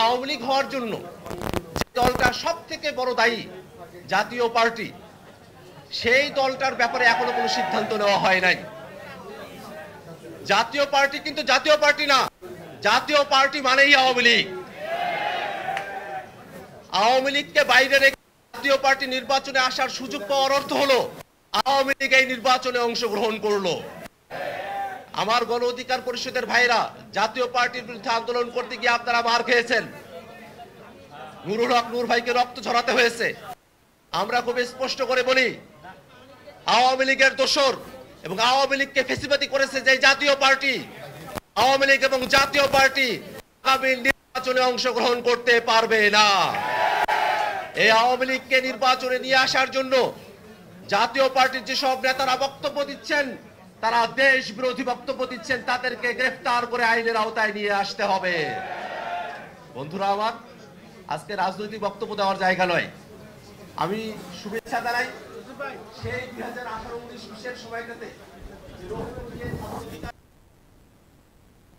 আওয়ামী লীগ হওয়ার জন্য যে দলটার সব থেকে বড় দায়ী জাতীয় পার্টি, সেই দলটার ব্যাপারে এখনো কোনো সিদ্ধান্ত নেওয়া হয় নাই। জাতীয় পার্টি কিন্তু জাতীয় পার্টি না, জাতীয় পার্টি মানেই আওয়ামী লীগ। আওয়ামী লীগকে বাইরে রেখে জাতীয় পার্টি নির্বাচনে আসার সুযোগ পাওয়ার অর্থ হলো আওয়ামী লীগ এই নির্বাচনে অংশগ্রহণ করলো। আমার গণ অধিকার পরিষদের ভাইরা জাতীয় পার্টির বিরুদ্ধে আন্দোলন করতে গিয়ে আপনারা মার খেয়েছেন, নুরুল হক নূর ভাইকে রক্ত ঝরাতে হয়েছে। আমরা খুব স্পষ্ট করে বলি, আওয়ামী লীগের দোসর এবং আওয়ামী লীগকে ফেসিবাদী করেছে যে জাতীয় পার্টি, আওয়ামী লীগ এবং জাতীয় পার্টি আগামী নির্বাচনে অংশগ্রহণ করতে পারবে না। এই আওয়ামী লীগকে নির্বাচনে নিয়ে আসার জন্য জাতীয় পার্টির যেসব নেতারা বক্তব্য দিচ্ছেন, তারা দেশ বিরোধী বক্তব্য দিচ্ছেন, তাদেরকে গ্রেফতার করে আইনের আওতায় নিয়ে আসতে হবে। বন্ধুরা আমার, আজকে রাজনৈতিক বক্তব্য দেওয়ার জায়গা নয়। আমি শুভেচ্ছা জানাই সেই 2018-19 সময়টাতে